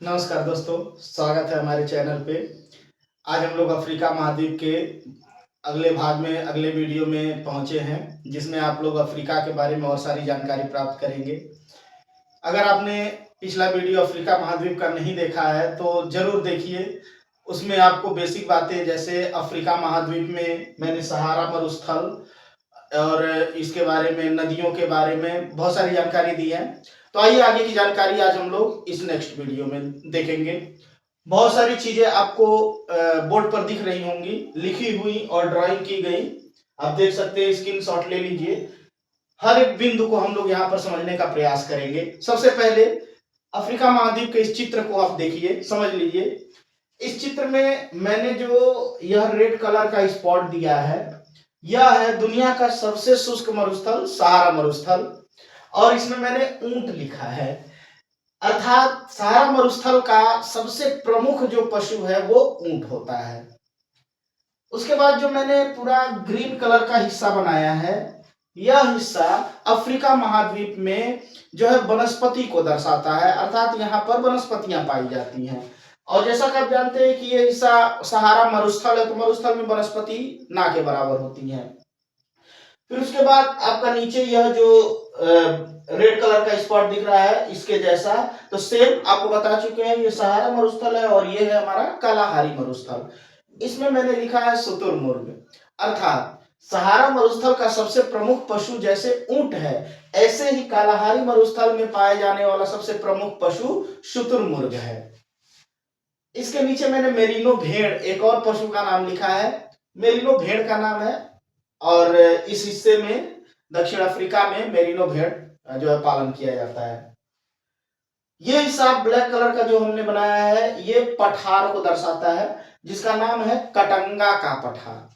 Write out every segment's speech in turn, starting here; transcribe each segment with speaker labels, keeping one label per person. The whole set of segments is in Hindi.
Speaker 1: नमस्कार दोस्तों, स्वागत है हमारे चैनल पे। आज हम लोग अफ्रीका महाद्वीप के अगले भाग में अगले वीडियो में पहुंचे हैं, जिसमें आप लोग अफ्रीका के बारे में और सारी जानकारी प्राप्त करेंगे। अगर आपने पिछला वीडियो अफ्रीका महाद्वीप का नहीं देखा है तो ज़रूर देखिए। उसमें आपको बेसिक बातें जैसे अफ्रीका महाद्वीप में मैंने सहारा मरुस्थल और इसके बारे में, नदियों के बारे में बहुत सारी जानकारी दी है। तो आइए आगे की जानकारी आज हम लोग इस नेक्स्ट वीडियो में देखेंगे। बहुत सारी चीजें आपको बोर्ड पर दिख रही होंगी, लिखी हुई और ड्राइंग की गई। आप देख सकते हैं, स्क्रीनशॉट ले लीजिए। हर एक बिंदु को हम लोग यहाँ पर समझने का प्रयास करेंगे। सबसे पहले अफ्रीका महाद्वीप के इस चित्र को आप देखिए, समझ लीजिए। इस चित्र में मैंने जो यह रेड कलर का स्पॉट दिया है, यह है दुनिया का सबसे शुष्क मरुस्थल सहारा मरुस्थल, और इसमें मैंने ऊंट लिखा है। अर्थात सहारा मरुस्थल का सबसे प्रमुख जो पशु है वो ऊंट होता है। उसके बाद जो मैंने पूरा ग्रीन कलर का हिस्सा बनाया है, यह हिस्सा अफ्रीका महाद्वीप में जो है वनस्पति को दर्शाता है। अर्थात यहाँ पर वनस्पतियां पाई जाती हैं। और जैसा कि आप जानते हैं कि ये हिस्सा सहारा मरुस्थल है, तो मरुस्थल में वनस्पति ना के बराबर होती हैं। फिर उसके बाद आपका नीचे यह जो रेड कलर का स्पॉट दिख रहा है, इसके जैसा, तो सेम आपको बता चुके हैं, ये सहारा मरुस्थल है और ये है हमारा कालाहारी मरुस्थल। इसमें मैंने लिखा है शुतुरमुर्ग। अर्थात सहारा मरुस्थल का सबसे प्रमुख पशु जैसे ऊंट है, ऐसे ही कालाहारी मरुस्थल में पाए जाने वाला सबसे प्रमुख पशु शुतुरमुर्ग है। इसके नीचे मैंने मेरिनो भेड़, एक और पशु का नाम लिखा है। मेरिनो भेड़ का नाम है, और इस हिस्से में दक्षिण अफ्रीका में मेरिनो भेड़ जो है पालन किया जाता है। ये हिस्सा ब्लैक कलर का जो हमने बनाया है, ये पठार को दर्शाता है, जिसका नाम है कटंगा का पठार।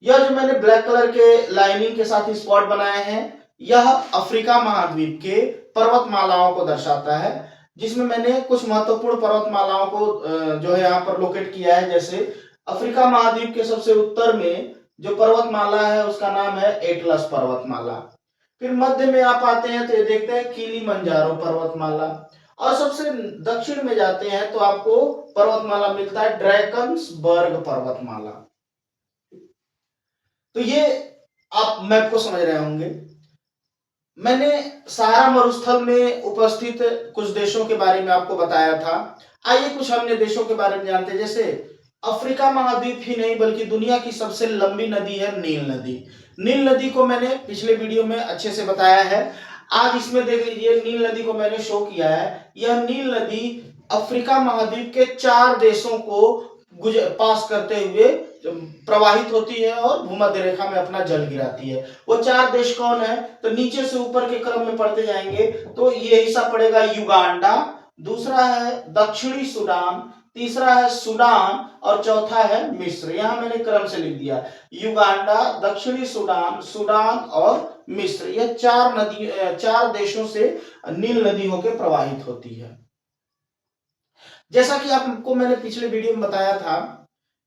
Speaker 1: यह जो मैंने ब्लैक कलर के लाइनिंग के साथ स्पॉट बनाए हैं, यह अफ्रीका महाद्वीप के पर्वतमालाओं को दर्शाता है, जिसमें मैंने कुछ महत्वपूर्ण पर्वतमालाओं को जो है यहाँ पर लोकेट किया है। जैसे अफ्रीका महाद्वीप के सबसे उत्तर में जो पर्वतमाला है उसका नाम है एटलस पर्वतमाला। फिर मध्य में आप आते हैं तो ये देखते हैं किलिमंजारो पर्वतमाला, और सबसे दक्षिण में जाते हैं तो आपको पर्वतमाला मिलता है ड्रैकन्सबर्ग पर्वतमाला। तो ये आप मैप को समझ रहे होंगे। मैंने सहारा मरुस्थल में उपस्थित कुछ देशों के बारे में आपको बताया था। आइए कुछ अन्य देशों के बारे में जानते हैं। जैसे अफ्रीका महाद्वीप ही नहीं बल्कि दुनिया की सबसे लंबी नदी है नील नदी। नील नदी को मैंने पिछले वीडियो में अच्छे से बताया है। आज इसमें देख लीजिए, नील नदी को मैंने शो किया है। यह नील नदी अफ्रीका महाद्वीप के 4 देशों को पास करते हुए प्रवाहित होती है और भूमध्य रेखा में अपना जल गिराती है। वो 4 देश कौन है? तो नीचे से ऊपर के क्रम में पढ़ते जाएंगे तो ये हिस्सा पड़ेगा युगांडा, दूसरा है दक्षिणी सूडान, तीसरा है सूडान, और चौथा है मिस्र। यहां मैंने क्रम से लिख दिया, युगांडा, दक्षिणी सूडान, सूडान और मिस्र। यह 4 देशों से नील नदी होकर प्रवाहित होती है। जैसा कि आपको मैंने पिछले वीडियो में बताया था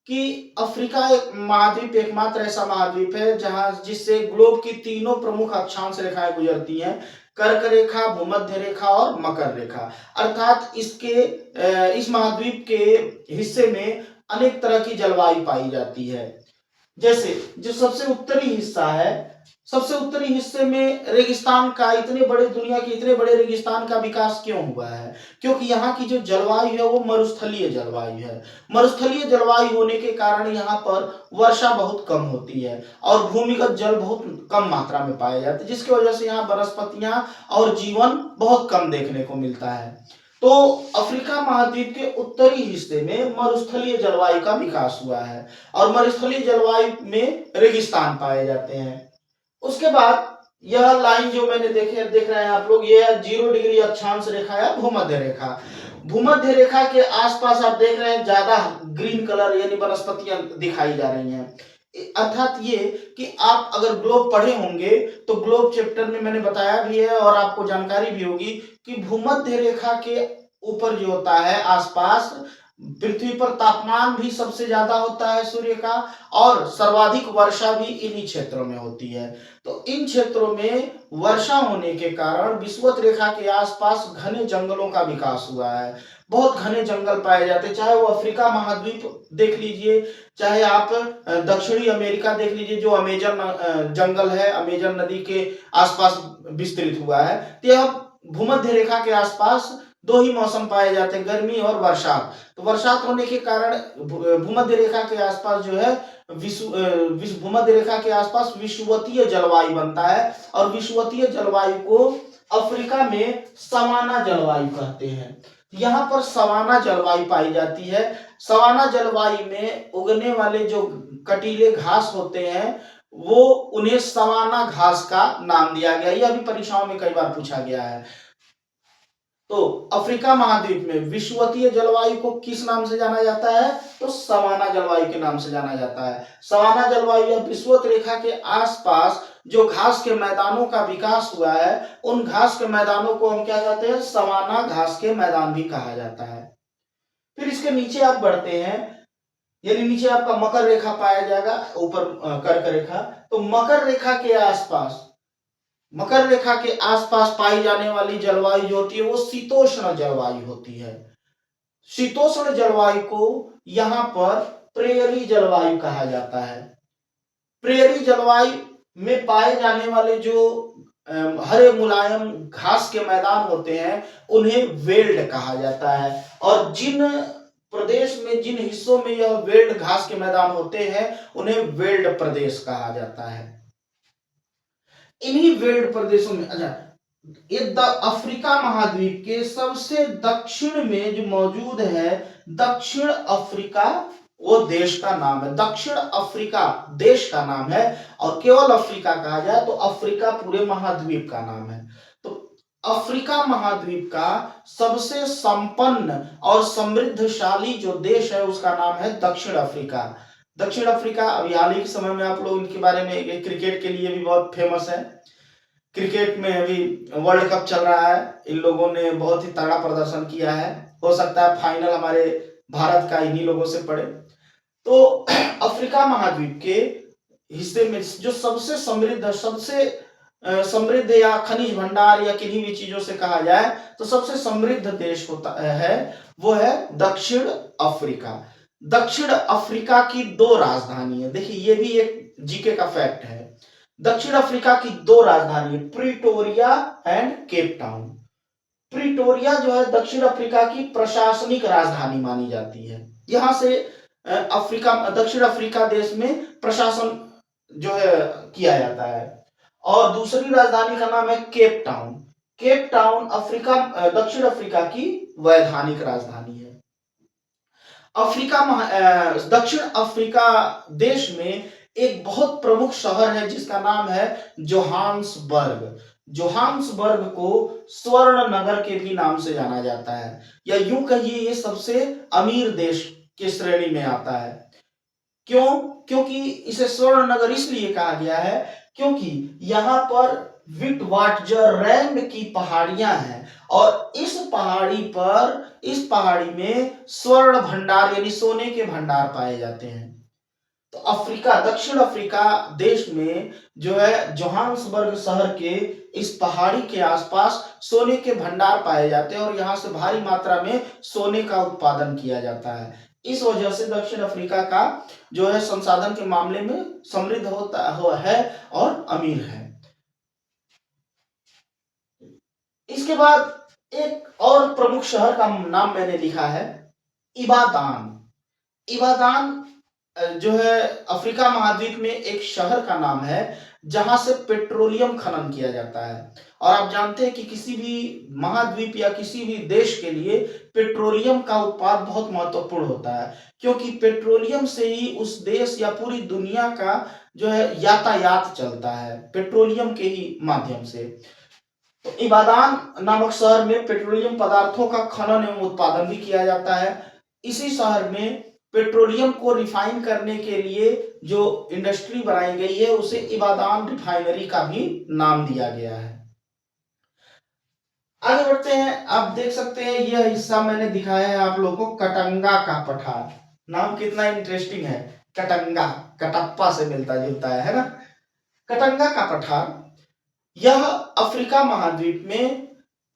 Speaker 1: कि अफ्रीका महाद्वीप एकमात्र ऐसा महाद्वीप है जहां जिससे ग्लोब की तीनों प्रमुख अक्षांश रेखाएं गुजरती हैं, कर्क रेखा, भूमध्य रेखा और मकर रेखा। अर्थात इस महाद्वीप के हिस्से में अनेक तरह की जलवायु पाई जाती है। जैसे जो सबसे उत्तरी हिस्सा है, सबसे उत्तरी हिस्से में रेगिस्तान का, दुनिया के इतने बड़े रेगिस्तान का विकास क्यों हुआ है? क्योंकि यहाँ की जो जलवायु है वो मरुस्थलीय जलवायु है। मरुस्थलीय जलवायु होने के कारण यहाँ पर वर्षा बहुत कम होती है और भूमिगत जल बहुत कम मात्रा में पाया जाता है, जिसकी वजह से यहाँ वनस्पतियां और जीवन बहुत कम देखने को मिलता है। तो अफ्रीका महाद्वीप के उत्तरी हिस्से में मरुस्थलीय जलवायु का विकास हुआ है और मरुस्थलीय जलवायु में रेगिस्तान पाए जाते हैं। उसके बाद यह लाइन जो मैंने देख रहे हैं आप लोग, ये 0 डिग्री अक्षांश रेखा या भूमध्य रेखा। भूमध्य रेखा के आसपास आप देख रहे हैं ज्यादा ग्रीन कलर यानी वनस्पतियां दिखाई जा रही हैं। अर्थात ये कि आप अगर ग्लोब पढ़े होंगे तो ग्लोब चैप्टर में मैंने बताया भी है और आपको जानकारी भी होगी कि भूमध्य रेखा के ऊपर जो होता है आसपास पृथ्वी पर तापमान भी सबसे ज्यादा होता है सूर्य का, और सर्वाधिक वर्षा भी इन्हीं क्षेत्रों में होती है। तो इन क्षेत्रों में वर्षा होने के कारण विषुवत रेखा के आसपास घने जंगलों का विकास हुआ है। बहुत घने जंगल पाए जाते हैं, चाहे वो अफ्रीका महाद्वीप देख लीजिए, चाहे आप दक्षिणी अमेरिका देख लीजिए, जो अमेजन जंगल है, अमेजन नदी के आसपास विस्तृत हुआ है। तो यह भूमध्य रेखा के आसपास दो ही मौसम पाए जाते हैं, गर्मी और बरसात। तो बरसात होने के कारण भूमध्य रेखा के आसपास जो है भूमध्य रेखा के आसपास विषुवतीय जलवायु बनता है, और विषुवतीय जलवायु को अफ्रीका में सवाना जलवायु कहते हैं। यहाँ पर सवाना जलवायु पाई जाती है। सवाना जलवायु में उगने वाले जो कटीले घास होते हैं, वो उन्हें सवाना घास का नाम दिया गया। यह भी परीक्षाओं में कई बार पूछा गया है। तो अफ्रीका महाद्वीप में विषुवतीय जलवायु को किस नाम से जाना जाता है? तो सवाना जलवायु के नाम से जाना जाता है। सवाना जलवायु या विषुवत रेखा के आसपास जो घास के मैदानों का विकास हुआ है, उन घास के मैदानों को हम क्या कहते हैं? सवाना घास के मैदान भी कहा जाता है। फिर इसके नीचे आप बढ़ते हैं, यानी नीचे आपका मकर रेखा पाया जाएगा, ऊपर कर्क रेखा। तो मकर रेखा के आसपास, मकर रेखा के आसपास पाई जाने वाली जलवायु जो होती है वो शीतोष्ण जलवायु होती है। शीतोष्ण जलवायु को यहाँ पर प्रेयरी जलवायु कहा जाता है। प्रेयरी जलवायु में पाए जाने वाले जो हरे मुलायम घास के मैदान होते हैं, उन्हें वेल्ड कहा जाता है। और जिन प्रदेश में, जिन हिस्सों में यह वेल्ड घास के मैदान होते हैं, उन्हें वेल्ड प्रदेश कहा जाता है। इन्हीं वेल्ड प्रदेशों में, अच्छा, ये अफ्रीका महाद्वीप के सबसे दक्षिण में जो मौजूद है, दक्षिण अफ्रीका, वो देश का नाम है। दक्षिण अफ्रीका देश का नाम है, और केवल अफ्रीका कहा जाए तो अफ्रीका पूरे महाद्वीप का नाम है। तो अफ्रीका महाद्वीप का सबसे संपन्न और समृद्धशाली जो देश है, उसका नाम है दक्षिण अफ्रीका। दक्षिण अफ्रीका अभी हाल ही के समय में आप लोग इनके बारे में, क्रिकेट के लिए भी बहुत फेमस है। क्रिकेट में अभी वर्ल्ड कप चल रहा है, इन लोगों ने बहुत ही तगड़ा प्रदर्शन किया है। हो सकता है फाइनल हमारे भारत का इन्हीं लोगों से पड़े। तो अफ्रीका महाद्वीप के हिस्से में जो सबसे समृद्ध, सबसे समृद्ध या खनिज भंडार या किन्हीं भी चीजों से कहा जाए तो सबसे समृद्ध देश होता है, वो है दक्षिण अफ्रीका। दक्षिण अफ्रीका की दो राजधानी है। देखिए, ये भी एक जीके का फैक्ट है। दक्षिण अफ्रीका की दो राजधानी, Pretoria and Cape Town. Pretoria जो है दक्षिण अफ्रीका की प्रशासनिक राजधानी मानी जाती है। यहां से दक्षिण अफ्रीका देश में प्रशासन जो है किया जाता है। और दूसरी राजधानी का नाम है केप टाउन। केप टाउन दक्षिण अफ्रीका की वैधानिक राजधानी है। दक्षिण अफ्रीका देश में एक बहुत प्रमुख शहर है जिसका नाम है जोहान्सबर्ग। जोहान्सबर्ग को स्वर्ण नगर के भी नाम से जाना जाता है, या यूं कहिए ये सबसे अमीर देश की श्रेणी में आता है। क्यों? क्योंकि इसे स्वर्ण नगर इसलिए कहा गया है क्योंकि यहाँ पर विटवाटजरलैंड की पहाड़ियां हैं, और इस पहाड़ी में स्वर्ण भंडार यानी सोने के भंडार पाए जाते हैं। तो दक्षिण अफ्रीका देश में जो है जोहान्सबर्ग शहर के इस पहाड़ी के आसपास सोने के भंडार पाए जाते हैं, और यहाँ से भारी मात्रा में सोने का उत्पादन किया जाता है। इस वजह से दक्षिण अफ्रीका का जो है संसाधन के मामले में समृद्ध है और अमीर है। इसके बाद एक और प्रमुख शहर का नाम मैंने लिखा है, इबादान। इबादान जो है अफ्रीका महाद्वीप में एक शहर का नाम है जहां से पेट्रोलियम खनन किया जाता है। और आप जानते हैं कि किसी भी महाद्वीप या किसी भी देश के लिए पेट्रोलियम का उत्पाद बहुत महत्वपूर्ण होता है, क्योंकि पेट्रोलियम से ही उस देश या पूरी दुनिया का जो है यातायात चलता है, पेट्रोलियम के ही माध्यम से। तो इबादान नामक शहर में पेट्रोलियम पदार्थों का खनन एवं उत्पादन भी किया जाता है। इसी शहर में पेट्रोलियम को रिफाइन करने के लिए जो इंडस्ट्री बनाई गई है, उसे इबादान रिफाइनरी का भी नाम दिया गया है। आगे बढ़ते हैं। आप देख सकते हैं यह हिस्सा मैंने दिखाया है आप लोगों को, कटंगा का पठार। नाम कितना इंटरेस्टिंग है, कटंगा, कटप्पा से मिलता जुलता है ना। कटंगा का पठार यह अफ्रीका महाद्वीप में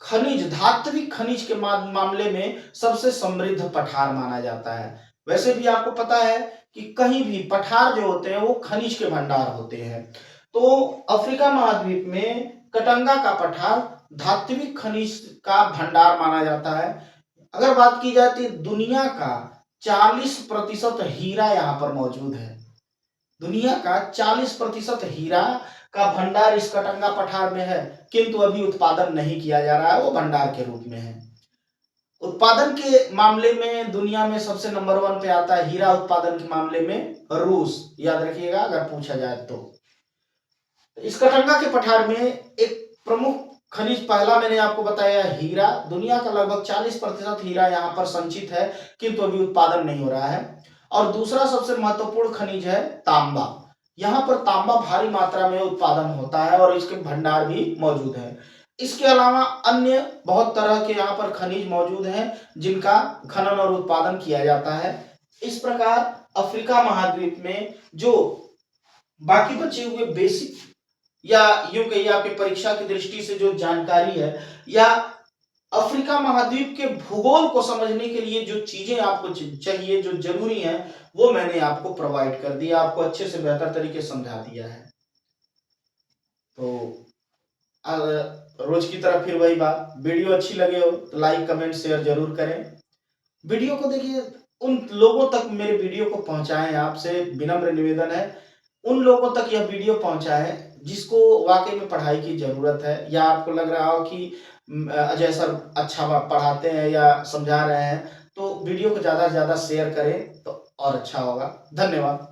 Speaker 1: खनिज, धात्विक खनिज के मामले में सबसे समृद्ध पठार माना जाता है। वैसे भी आपको पता है कि कहीं भी पठार जो होते हैं वो खनिज के भंडार होते हैं। तो अफ्रीका महाद्वीप में कटंगा का पठार धात्विक खनिज का भंडार माना जाता है। अगर बात की जाती है दुनिया का 40% हीरा यहाँ पर मौजूद है। दुनिया का 40% हीरा का भंडार इस कटंगा पठार में है, किंतु अभी उत्पादन नहीं किया जा रहा है, वो भंडार के रूप में है। उत्पादन के मामले में दुनिया में सबसे नंबर 1 पे आता है हीरा उत्पादन के मामले में रूस, याद रखिएगा अगर पूछा जाए तो। इस कटंगा के पठार में एक प्रमुख खनिज, पहला मैंने आपको बताया हीरा। दुनिया का लगभग 40% हीरा यहाँ पर संचित है, किंतु अभी उत्पादन नहीं हो रहा है। और दूसरा सबसे महत्वपूर्ण खनिज है तांबा। यहाँ पर तांबा भारी मात्रा में उत्पादन होता है और इसके भंडार भी मौजूद है। इसके अलावा अन्य बहुत तरह के यहाँ पर खनिज मौजूद हैं जिनका खनन और उत्पादन किया जाता है। इस प्रकार अफ्रीका महाद्वीप में जो बाकी बचे हुए बेसिक, या यूं कहिए आपके परीक्षा की दृष्टि से जो जानकारी है, या अफ्रीका महाद्वीप के भूगोल को समझने के लिए जो चीजें आपको चाहिए, जो जरूरी है, वो मैंने आपको प्रोवाइड कर दिया, आपको अच्छे से बेहतर तरीके से समझा दिया है। तो रोज की तरह फिर वही बात, वीडियो अच्छी लगे हो तो लाइक कमेंट शेयर जरूर करें। वीडियो को देखिए, उन लोगों तक मेरे वीडियो को पहुंचाएं, आपसे विनम्र निवेदन है उन लोगों तक यह वीडियो पहुंचाएं जिसको वाकई में पढ़ाई की जरूरत है, या आपको लग रहा हो कि अजय सर अच्छा पढ़ाते हैं या समझा रहे हैं, तो वीडियो को ज्यादा से ज्यादा शेयर करें तो और अच्छा होगा। धन्यवाद।